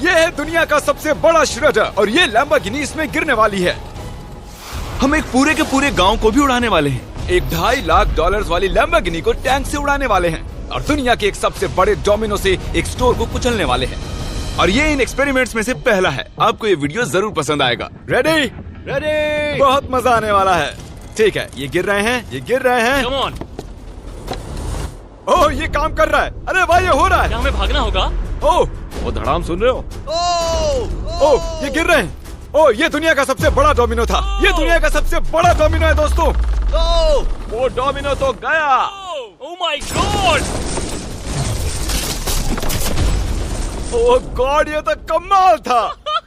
ये है दुनिया का सबसे बड़ा श्रेडर और ये लैम्बोर्गिनी इसमें गिरने वाली है। हम एक पूरे के पूरे गांव को भी उड़ाने वाले हैं। एक $2.5 लाख वाली लैम्बोर्गिनी को टैंक से उड़ाने वाले हैं और दुनिया के एक सबसे बड़े डोमिनो से एक स्टोर को कुचलने वाले हैं। और ये इन एक्सपेरिमेंट्स में से पहला है। आपको ये वीडियो जरूर पसंद आएगा। रेडी? रेडी। बहुत मजा आने वाला है। ठीक है, ये गिर रहे हैं, ये गिर रहे हैं। Come on. ओह, ये काम कर रहा है। अरे भाई, ये हो रहा है। क्या हमें भागना होगा? ओह, वो धड़ाम सुन रहे हो? ओह, ये गिर रहे हैं। ओह, ये दुनिया का सबसे बड़ा डोमिनो था। ये दुनिया का सबसे बड़ा डोमिनो है दोस्तों। वो डोमिनो तो गया। Oh my God! Oh God, ये तो कमाल था।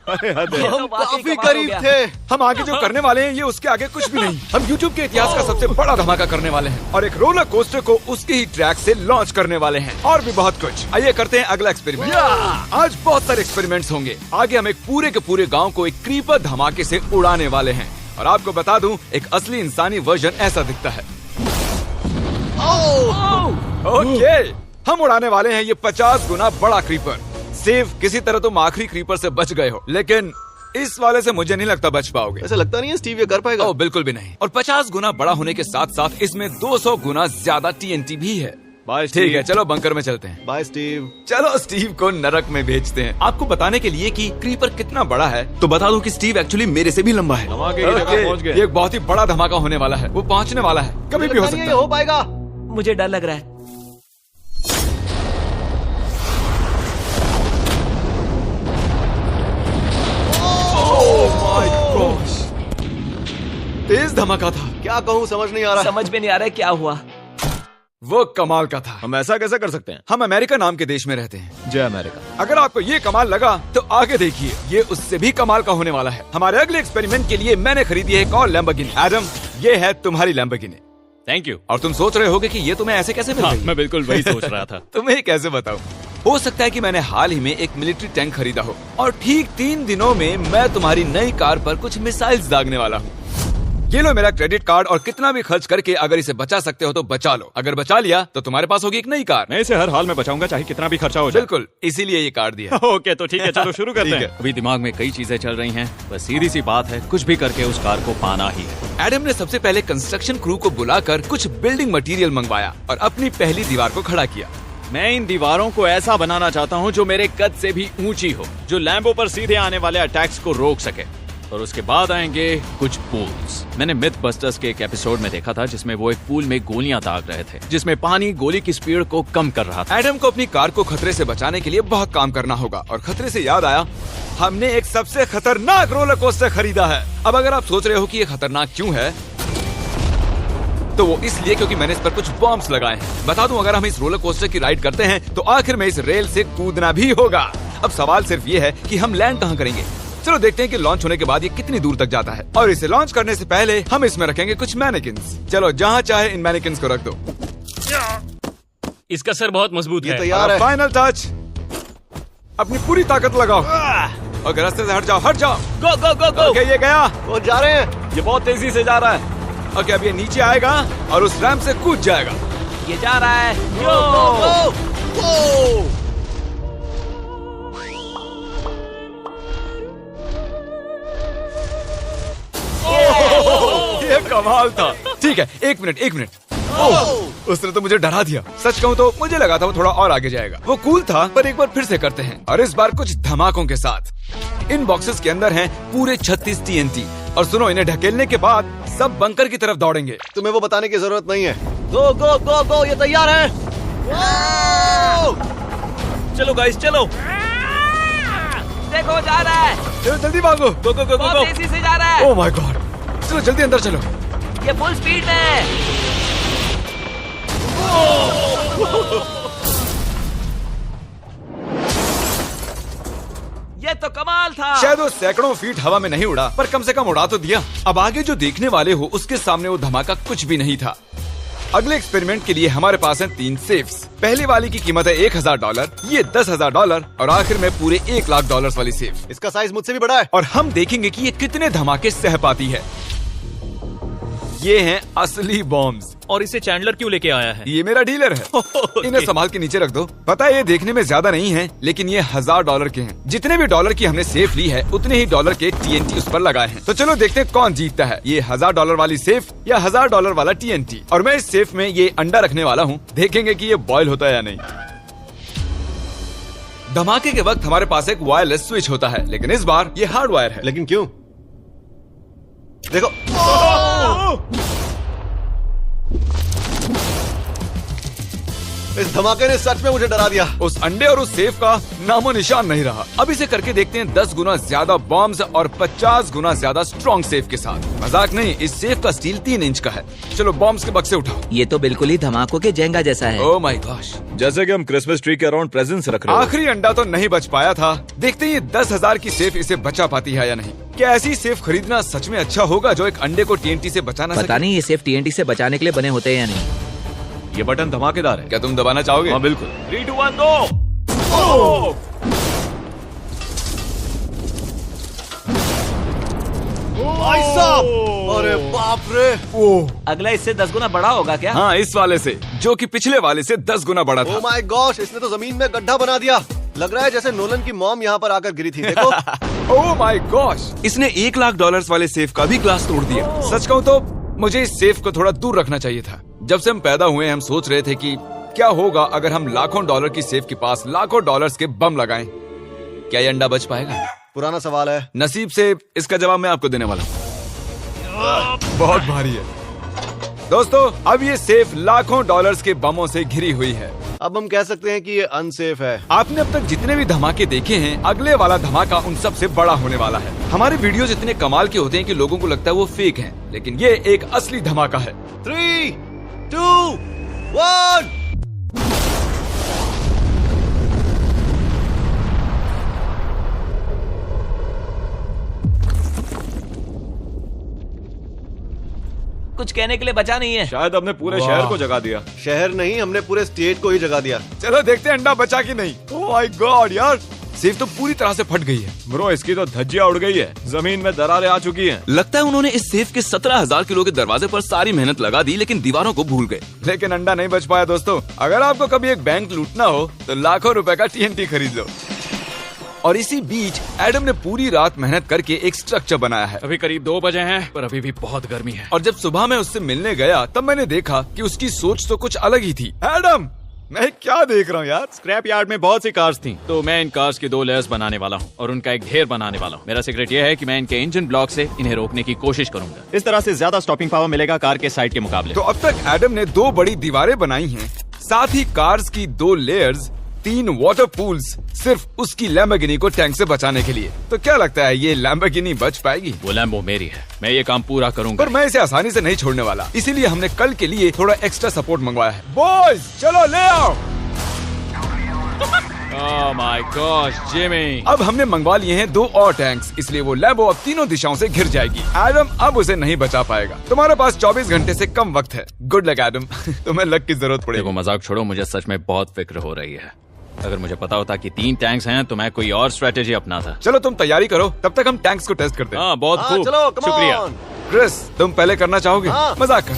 हम काफी करीब थे। हम आगे जो करने वाले हैं ये उसके आगे कुछ भी नहीं। हम YouTube के इतिहास का सबसे बड़ा धमाका करने वाले हैं और एक रोलर कोस्टर को उसके ही ट्रैक से लॉन्च करने वाले हैं और भी बहुत कुछ। आइए करते हैं अगला एक्सपेरिमेंट। आज बहुत सारे एक्सपेरिमेंट्स होंगे। आगे हम एक पूरे के पूरे गांव को एक क्रीपर धमाके से उड़ाने वाले हैं और आपको बता दूं, एक असली इंसानी वर्जन ऐसा दिखता है। ओके, हम उड़ाने वाले हैं ये 50 गुना बड़ा क्रीपर। सेव, किसी तरह तुम आखिरी क्रीपर से बच गए हो, लेकिन इस वाले से मुझे नहीं लगता बच पाओगे। ऐसा लगता नहीं है स्टीव ये कर पाएगा। ओह, बिल्कुल भी नहीं। और 50 गुना बड़ा होने के साथ साथ इसमें 200 गुना ज्यादा TNT भी है। बाय ठीक है, चलो बंकर में चलते हैं। Bye Steve. चलो स्टीव को नरक में भेजते हैं। आपको बताने के लिए कि क्रीपर कितना बड़ा है तो बता दूं कि स्टीव एक्चुअली मेरे से भी लंबा है। धमाके की जगह पहुंच ये गए। एक बहुत ही बड़ा धमाका होने वाला है। वो पहुंचने वाला है, कभी भी हो सकता है। हो पाएगा। मुझे डर लग रहा है। तेज धमाका था। क्या कहूँ समझ नहीं आ रहा। समझ में नहीं आ रहा है क्या हुआ। वो कमाल का था। हम ऐसा कैसे कर सकते हैं? हम अमेरिका नाम के देश में रहते हैं। जय अमेरिका। अगर आपको ये कमाल लगा तो आगे देखिए, ये उससे भी कमाल का होने वाला है। हमारे अगले एक्सपेरिमेंट के लिए मैंने खरीदी है एक और लैम्बोर्गिनी। एडम, ये है तुम्हारी लैम्बोर्गिनी। Thank you. और तुम सोच रहे होगे कि ये तुम्हें ऐसे कैसे मिल गई? मैं बिल्कुल वही सोच रहा था। तुम्हें कैसे बताऊं? हो सकता है कि मैंने हाल ही में एक मिलिट्री टैंक खरीदा हो और ठीक 3 दिनों में मैं तुम्हारी नई कार पर कुछ मिसाइल्स दागने वाला हूँ। ये लो मेरा क्रेडिट कार्ड और कितना भी खर्च करके अगर इसे बचा सकते हो तो बचा लो। अगर बचा लिया तो तुम्हारे पास होगी एक नई कार। मैं इसे हर हाल में बचाऊंगा, चाहे कितना भी खर्चा हो जाए। बिल्कुल, इसीलिए ये कार्ड दिया। ओके, तो ठीक है, चलो शुरू करते ठीक हैं। है। अभी दिमाग में कई चीजें चल रही हैं, बस सीधी सी बात है, कुछ भी करके उस कार को पाना ही है। एडम ने सबसे पहले कंस्ट्रक्शन क्रू को बुलाकर कुछ बिल्डिंग मटेरियल मंगवाया और अपनी पहली दीवार को खड़ा किया। मैं इन दीवारों को ऐसा बनाना चाहता हूँ जो मेरे कद से भी ऊंची हो, जो लैम्बो पर सीधे आने वाले अटैक्स को रोक सके। और उसके बाद आएंगे कुछ पूल्स। मैंने मिथ बस्टर्स के एक एपिसोड में देखा था जिसमें वो एक पूल में गोलियां दाग रहे थे, जिसमें पानी गोली की स्पीड को कम कर रहा था। एडम को अपनी कार को खतरे से बचाने के लिए बहुत काम करना होगा और खतरे से याद आया, हमने एक सबसे खतरनाक रोलर कोस्टर खरीदा है। अब अगर आप सोच रहे हो कि ये खतरनाक क्यों है, तो वो इसलिए क्योंकि मैंने इस पर कुछ बॉम्ब्स लगाए हैं। बता दूं, अगर हम इस रोलर कोस्टर की राइड करते हैं तो आखिर में इस रेल से कूदना भी होगा। अब सवाल सिर्फ ये है कि हम लैंड कहाँ करेंगे। चलो देखते हैं कि लॉन्च होने के बाद ये कितनी दूर तक जाता है। और इसे लॉन्च करने से पहले हम इसमें रखेंगे कुछ मैनेकिन्स। चलो जहाँ चाहे इन मैनेकिन्स को रख दो। इसका सर बहुत मजबूत है। तैयार है। फाइनल टच, अपनी पूरी ताकत लगाओ और रास्ते से हट जाओ, हट जाओ। गो गो गो गो। ओके, ये गया। वो जा रहे हैं। ये बहुत तेजी से जा रहा है। ओके, अब ये नीचे आएगा और उस रैंप से कूद जाएगा। ये जा रहा है। ये कमाल था। ठीक है, एक मिनट। ओह, उसने तो मुझे डरा दिया। सच कहूँ तो मुझे लगा था वो थोड़ा और आगे जाएगा। वो कूल था, पर एक बार फिर से करते हैं और इस बार कुछ धमाकों के साथ। इन बॉक्सेस के अंदर हैं पूरे 36 TNT और सुनो, इन्हें ढकेलने के बाद सब बंकर की तरफ दौड़ेंगे। तुम्हें वो बताने की जरूरत नहीं है। गो गो गो गो, ये तैयार है। चलो गाइस, चलो। देखो जा रहा है। चलो जल्दी भागो। गो गो गो बहुत गो। तेजी से जा रहा है। ओह माय गॉड, चलो जल्दी अंदर चलो। ये फुल स्पीड में है। ये तो कमाल था। शायद वो सैकड़ों फीट हवा में नहीं उड़ा, पर कम से कम उड़ा तो दिया। अब आगे जो देखने वाले हो उसके सामने वो धमाका कुछ भी नहीं था। अगले एक्सपेरिमेंट के लिए हमारे पास हैं 3 सेफ्स। पहली वाली की कीमत है $1000, ये $10,000 और आखिर में पूरे $1 लाख वाली सेफ। इसका साइज मुझसे भी बड़ा है। और हम देखेंगे कि ये कितने धमाके सह पाती है। ये हैं असली बॉम्ब्स। और इसे चैंडलर क्यों लेके आया है? ये मेरा डीलर है। इन्हें संभाल के नीचे रख दो। पता है ये देखने में ज्यादा नहीं है, लेकिन ये $1000 के हैं। जितने भी डॉलर की हमने सेफ ली है उतने ही डॉलर के TNT उस पर लगाए हैं। तो चलो देखते हैं कौन जीतता है, ये $1000 वाली सेफ या $1000 वाला TNT। और मैं इस सेफ में ये अंडा रखने वाला हूँ, देखेंगे कि ये बॉयल होता है या नहीं। धमाके के वक्त हमारे पास एक वायरलेस स्विच होता है, लेकिन इस बार ये हार्ड वायर है। लेकिन क्यों? देखो, इस धमाके ने सच में मुझे डरा दिया। उस अंडे और उस सेफ का नामो निशान नहीं रहा। अब इसे करके देखते हैं 10 गुना ज्यादा बॉम्ब्स और 50 गुना ज्यादा स्ट्रॉन्ग सेफ के साथ। मजाक नहीं, इस सेफ का स्टील 3 इंच का है। चलो बॉम्ब्स के बक्से उठाओ। ये तो बिल्कुल ही धमाकों के जेंगा जैसा है। ओह माय गॉश, जैसे कि हम क्रिसमस ट्री के अराउंड प्रेजेंट्स रख रहे हैं। आखिरी अंडा तो नहीं बच पाया था। देखते हैं ये 10,000 की सेफ इसे बचा पाती है या नहीं। क्या ऐसी सेफ खरीदना सच में अच्छा होगा जो एक अंडे को TNT से बचा ना सके? पता नहीं ये सेफ TNT से बचाने के लिए बने होते हैं या नहीं। ये बटन धमाकेदार है। क्या तुम दबाना चाहोगे? हाँ बिल्कुल। 3, 2, 1 गो। भाई साहब, अरे बाप रे। अगला इससे 10 गुना बड़ा होगा क्या? हाँ, इस वाले से, जो कि पिछले वाले से 10 गुना बड़ा ओ था। माय गॉश, इसने तो जमीन में गड्ढा बना दिया। लग रहा है जैसे नोलन की मॉम यहाँ पर आकर गिरी थी। देखो। ओह माय गॉश, इसने $1,00,000 वाले सेफ का भी ग्लास तोड़ दिया। सच कहूँ तो मुझे इस सेफ को थोड़ा दूर रखना चाहिए था। जब से हम पैदा हुए हम सोच रहे थे कि क्या होगा अगर हम लाखों डॉलर की सेफ के पास लाखों डॉलर्स के बम लगाएं। क्या ये अंडा बच पाएगा? पुराना सवाल है। नसीब से इसका जवाब मैं आपको देने वाला हूँ। बहुत भारी है दोस्तों। अब ये सेफ लाखों डॉलर्स के बमों से घिरी हुई है। अब हम कह सकते हैं कि ये अनसेफ है। आपने अब तक जितने भी धमाके देखे हैं, अगले वाला धमाका उन सब से बड़ा होने वाला है। हमारे वीडियोस इतने कमाल के होते हैं कि लोगों को लगता है वो फेक हैं, लेकिन ये एक असली धमाका है। 3, 2, 1। कुछ कहने के लिए बचा नहीं है। शायद हमने पूरे शहर को जगा दिया। शहर नहीं, हमने पूरे स्टेट को ही जगा दिया। चलो देखते हैं अंडा बचा कि नहीं। ओह माय गॉड यार, सेफ तो पूरी तरह से फट गई है। ब्रो, इसकी तो धज्जियां उड़ गई है। जमीन में दरारें आ चुकी हैं। लगता है उन्होंने इस सेफ के 17,000 किलो के दरवाजे पर सारी मेहनत लगा दी, लेकिन दीवारों को भूल गए। लेकिन अंडा नहीं बच पाया दोस्तों। अगर आपको कभी एक बैंक लूटना हो तो लाखों रुपए का TNT खरीद लो। और इसी बीच एडम ने पूरी रात मेहनत करके एक स्ट्रक्चर बनाया है। अभी करीब 2 बजे हैं, पर अभी भी बहुत गर्मी है। और जब सुबह मैं उससे मिलने गया तब मैंने देखा कि उसकी सोच तो कुछ अलग ही थी। एडम, मैं क्या देख रहा हूँ यार? स्क्रैप यार्ड में बहुत सी कार्स थी, तो मैं इन कार्स की 2 लेयर्स बनाने वाला हूँ और उनका एक ढेर बनाने वाला हूँ। मेरा सीक्रेट ये है कि मैं इनके इंजन ब्लॉक से इन्हें रोकने की कोशिश करूंगा। इस तरह से ज्यादा स्टॉपिंग पावर मिलेगा कार के साइड के मुकाबले। तो अब तक एडम ने 2 बड़ी दीवारें बनाई हैं, साथ ही कार्स की 2 लेयर्स, 3 वाटर पूल्स, सिर्फ उसकी लैम्बोर्गिनी को टैंक से बचाने के लिए। तो क्या लगता है ये लैम्बोर्गिनी बच पाएगी? वो लैम्बो मेरी है, मैं ये काम पूरा करूंगा। पर मैं इसे आसानी से नहीं छोड़ने वाला, इसीलिए हमने कल के लिए थोड़ा एक्स्ट्रा सपोर्ट मंगवाया है। बॉयज चलो ले आओ। ओह माय गॉश जिमी, अब हमने मंगवा लिए हैं 2 और टैंक्स, इसलिए वो लैम्बो अब तीनों दिशाओं से घिर जाएगी। एडम अब उसे नहीं बचा पाएगा। तुम्हारे पास 24 घंटे से कम वक्त है। Good luck Adam. तुम्हें लक की जरूरत पड़ेगी। देखो मजाक छोड़ो, मुझे सच में बहुत फिक्र हो रही है। अगर मुझे पता होता कि 3 टैंक्स हैं तो मैं कोई और स्ट्रेटेजी अपनाता। चलो तुम तैयारी करो, तब तक हम टैंक्स को टेस्ट करते हैं। हाँ बहुत खूब, चलो, come शुक्रिया। on। क्रिस, तुम पहले करना चाहोगे? हाँ। मजाक कर।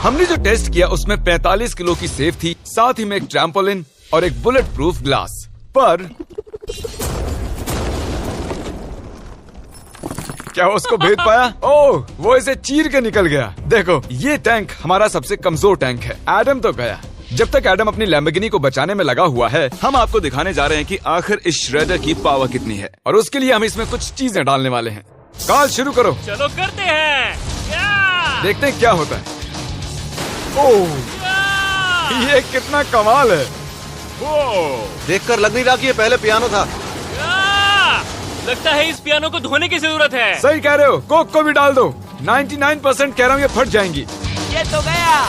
हमने जो टेस्ट किया उसमें 45 किलो की सेफ थी, साथ ही में एक ट्रैम्पोलिन और एक बुलेट प्रूफ ग्लास। पर क्या उसको भेद पाया? ओह, वो इसे चीर के निकल गया। देखो, ये टैंक हमारा सबसे कमजोर टैंक है। एडम तो गया। जब तक एडम अपनी लैम्बोर्गिनी को बचाने में लगा हुआ है, हम आपको दिखाने जा रहे हैं कि आखिर इस श्रेडर की पावर कितनी है, और उसके लिए हम इसमें कुछ चीजें डालने वाले हैं। कॉल शुरू करो। चलो करते हैं। या! देखते हैं क्या होता है। ओह, ये कितना कमाल है। देखकर लग नहीं रहा कि ये पहले पियानो था। या! लगता है इस पियानो को धोने की जरूरत है। सही कह रहे हो, कोक को भी डाल दो। 99% कह रहा हूँ ये फट जाएंगी। ये तो गया।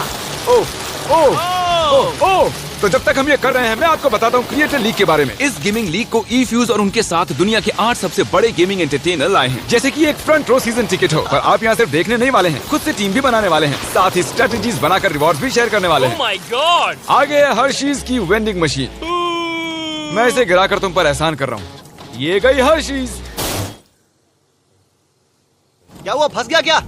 ओह ओह ओह ओह। तो जब तक हम ये कर रहे हैं, मैं आपको बताता हूँ क्रिएटर लीग के बारे में। इस गेमिंग लीग को ई-फ्यूज और उनके साथ दुनिया के 8 सबसे बड़े गेमिंग एंटरटेनर लाए हैं। जैसे कि एक फ्रंट रो सीजन टिकट हो, पर आप यहाँ सिर्फ देखने नहीं वाले हैं, खुद से टीम भी बनाने वाले हैं, साथ ही स्ट्रेटेजीज बनाकर रिवॉर्ड्स भी शेयर करने वाले ओह हैं। My God. आगे है हर्शीज की वेंडिंग मशीन। मैं इसे गिराकर तुम पर एहसान कर रहा हूँ। ये गई हर्शीज। क्या हुआ, फंस गया क्या?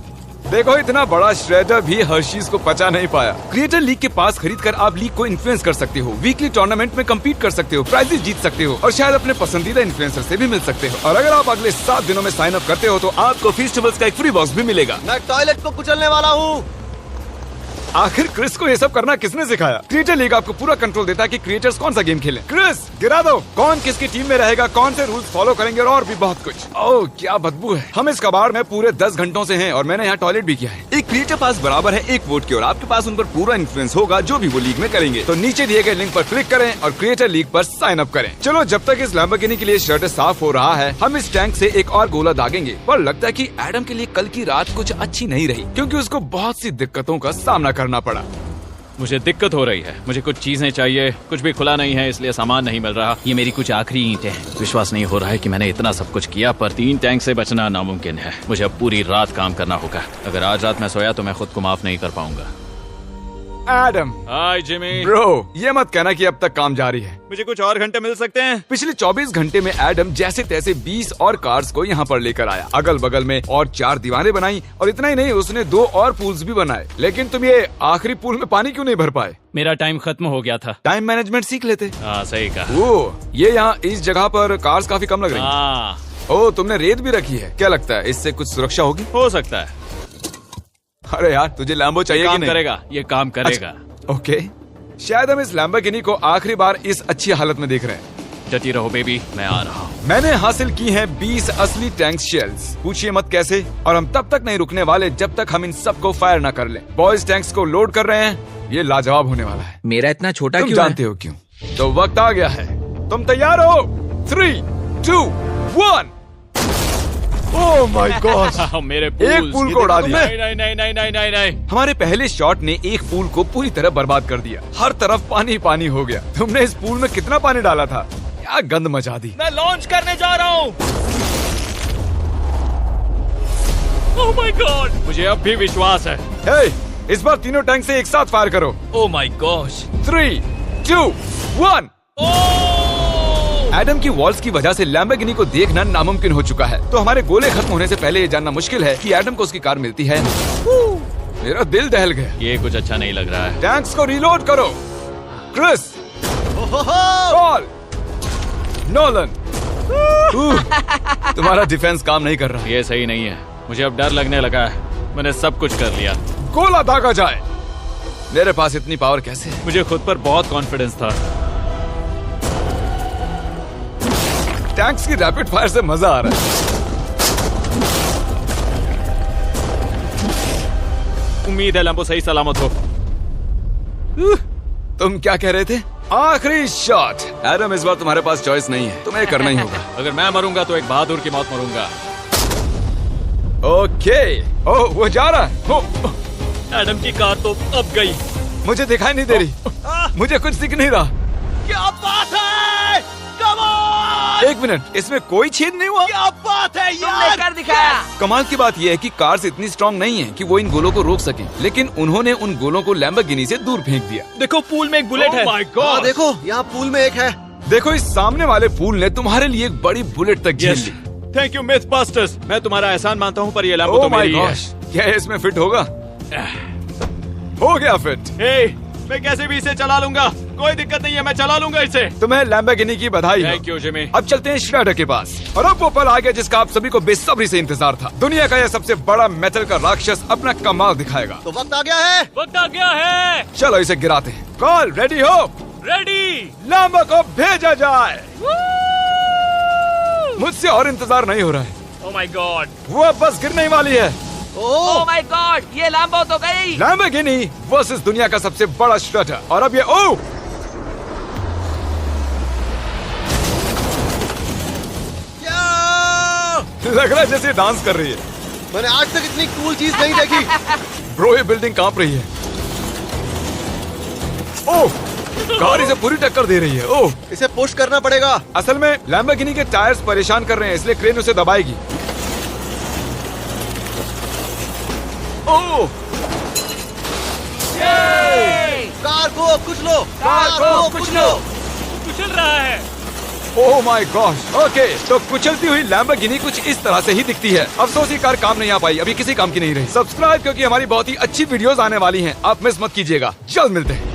देखो इतना बड़ा श्रेडर भी हर्शीज को पचा नहीं पाया। क्रिएटर लीग के पास खरीद कर आप लीग को इन्फ्लुएंस कर सकते हो, वीकली टूर्नामेंट में कम्पीट कर सकते हो, प्राइजेस जीत सकते हो और शायद अपने पसंदीदा इन्फ्लुएंसर से भी मिल सकते हो। और अगर आप अगले 7 दिनों में साइन अप करते हो तो आपको फेस्टिवल्स का एक फ्री बॉक्स भी मिलेगा। मैं टॉयलेट को कुचलने वाला हूँ। आखिर क्रिस को ये सब करना किसने सिखाया? क्रिएटर लीग आपको पूरा कंट्रोल देता है कि क्रिएटर्स कौन सा गेम खेलें। क्रिस गिरा दो, कौन किसकी टीम में रहेगा, कौन से रूल्स फॉलो करेंगे और भी बहुत कुछ। ओह क्या बदबू है। हम इस कबाड़ में पूरे 10 घंटों से हैं और मैंने यहाँ टॉयलेट भी किया है। एक क्रिएटर पास बराबर है एक वोट के और आपके पास उन पर पूरा इन्फ्लुएंस होगा जो भी वो लीग में करेंगे। तो नीचे दिए गए लिंक पर क्लिक करें और क्रिएटर लीग पर साइन अप करें। चलो जब तक इस लैम्बोर्गिनी के लिए शर्ट साफ हो रहा है हम इस टैंक से एक और गोला दागेंगे। पर लगता है कि एडम के लिए कल की रात कुछ अच्छी नहीं रही क्योंकि उसको बहुत सी दिक्कतों का सामना करना पड़ा। मुझे दिक्कत हो रही है, मुझे कुछ चीजें चाहिए, कुछ भी खुला नहीं है इसलिए सामान नहीं मिल रहा। ये मेरी कुछ आखिरी ईंटें हैं। विश्वास नहीं हो रहा है कि मैंने इतना सब कुछ किया पर 3 टैंक से बचना नामुमकिन है। मुझे अब पूरी रात काम करना होगा। अगर आज रात मैं सोया तो मैं खुद को माफ नहीं कर पाऊंगा। एडम हाय जिमी। ब्रो ये मत कहना कि अब तक काम जारी है। मुझे कुछ और घंटे मिल सकते हैं? पिछले 24 घंटे में एडम जैसे तैसे 20 और कार्स को यहाँ पर लेकर आया। अगल बगल में और 4 दीवारें बनाई और इतना ही नहीं उसने 2 और पूल्स भी बनाए। लेकिन तुम ये आखिरी पूल में पानी क्यों नहीं भर पाए? मेरा टाइम खत्म हो गया था। टाइम मैनेजमेंट सीख लेते। हाँ सही कहा। ओ ये यहाँ इस जगह पर कार्स काफी कम लग रही हैं। हाँ ओ तुमने रेत भी रखी है, क्या लगता है इससे कुछ सुरक्षा होगी? हो सकता है। अरे यार तुझे लैम्बो चाहिए कि काम नहीं? करेगा, ये काम करेगा। ओके शायद हम इस लैम्बोर्गिनी को आखिरी बार इस अच्छी हालत में देख रहे हैं। डटी रहो बेबी, मैं आ रहा हूँ। मैंने हासिल की हैं 20 असली टैंक शेल्स। पूछिए मत कैसे और हम तब तक नहीं रुकने वाले जब तक हम इन सबको फायर ना कर लें। बॉयज टैंक्स को लोड कर रहे हैं, ये लाजवाब होने वाला है। मेरा इतना छोटा तुम क्यों जानते हो क्यों? तो वक्त आ गया है, तुम तैयार हो? 3, 2, 1। ओह माय गॉड मेरे एक पूल को उड़ा दिया। नहीं नहीं नहीं नहीं नहीं नहीं नहीं। हमारे पहले शॉट ने एक पूल को पूरी तरह बर्बाद कर दिया। हर तरफ पानी पानी हो गया। तुमने इस पूल में कितना पानी डाला था? क्या गंद मचा दी। मैं लॉन्च करने जा रहा हूँ। Oh my God. मुझे अब भी विश्वास है। हे, इस बार तीनों टैंक से एक साथ फायर करो। Oh my gosh. 3, 2, 1। एडम की वॉल्स की वजह से लैम्बोर्गिनी को देखना नामुमकिन हो चुका है। तो हमारे गोले खत्म होने से पहले ये जानना मुश्किल है कि एडम को उसकी कार मिलती है। मेरा दिल दहल गया। ये कुछ अच्छा नहीं लग रहा है। टैंक्स को रीलोड करो। Chris, Paul, Nolan. तुम्हारा डिफेंस काम नहीं कर रहा। ये सही नहीं है। मुझे अब डर लगने लगा है। मैंने सब कुछ कर लिया। गोला दागा जाए। मेरे पास इतनी पावर कैसे है? मुझे खुद पर बहुत कॉन्फिडेंस था। टैंक्स की रैपिड फायर से मजा आ रहा है। उम्मीद है लैम्बो सही सलामत हो। तुम क्या कह रहे थे? आखिरी शॉट। एडम इस बार तुम्हारे पास चॉइस नहीं है, तुम्हें करना ही होगा। अगर मैं मरूंगा तो एक बहादुर की मौत मरूंगा। ओके। ओह वो जा रहा है। एडम की कार तो अब गई। मुझे दिखाई नहीं दे रही। मुझे कुछ दिख नहीं रहा। क्या बात है? Come on! एक मिनट, इसमें कोई छेद नहीं हुआ। क्या बात है तुमने यार? कर दिखाया। कमाल की बात यह है कि कार्स इतनी स्ट्रांग नहीं है कि वो इन गोलों को रोक सकें, लेकिन उन्होंने उन गोलों को लैम्बोर्गिनी से दूर फेंक दिया। देखो पूल में एक बुलेट है। माय हाँ गॉड। देखो यहाँ पूल में एक है। देखो इस सामने वाले पूल ने तुम्हारे लिए एक बड़ी बुलेट तक झेल ली। Thank you myth busters. मैं तुम्हारा एहसान मानता हूँ पर ये लैम्बो ओह तो माय मेरी है। गॉश, क्या इसमें फिट होगा? हो गया फिट। हे, मैं कैसे भी इसे चला लूंगा। कोई दिक्कत नहीं है, मैं चला लूंगा इसे। तुम्हें लैम्बोर्गिनी की बधाई हो। Thank you Jimmy. अब चलते हैं श्रेडर के पास। और अब वो पल आ गया जिसका आप सभी को बेसब्री से इंतजार था। दुनिया का यह सबसे बड़ा मेटल का राक्षस अपना कमाल दिखाएगा। तो वक्त आ गया है। वक्त आ गया है। चलो इसे गिराते हैं। कॉल रेडी हो? रेडी। लैम्बो को भेजा जाए। मुझसे और इंतजार नहीं हो रहा है। Oh my God. वो अब बस गिरने ही वाली है। ओह माय गॉड, ये लैम्बो तो गई। लैम्बोर्गिनी वर्सेस दुनिया का सबसे बड़ा श्रेडर। और अब ये ओ लग रहा है जैसे डांस कर रही है। मैंने आज तक इतनी कूल चीज नहीं देखी। ब्रो ये बिल्डिंग कांप रही है। ओह कार इसे पूरी टक्कर दे रही है। ओह इसे पुश करना पड़ेगा। असल में लैम्बोर्गिनी के टायर्स परेशान कर रहे हैं इसलिए क्रेन उसे दबाएगी। ओह कार को कुचलो। कार को कुचलो। कुचल रहा है। Oh my God. ओके, तो कुचलती हुई लैम्बोर्गिनी कुछ इस तरह से ही दिखती है। अफसोस ये कार काम नहीं आ पाई, अभी किसी काम की नहीं रही। सब्सक्राइब क्योंकि हमारी बहुत ही अच्छी वीडियोस आने वाली हैं, आप मिस मत कीजिएगा। जल्द मिलते हैं।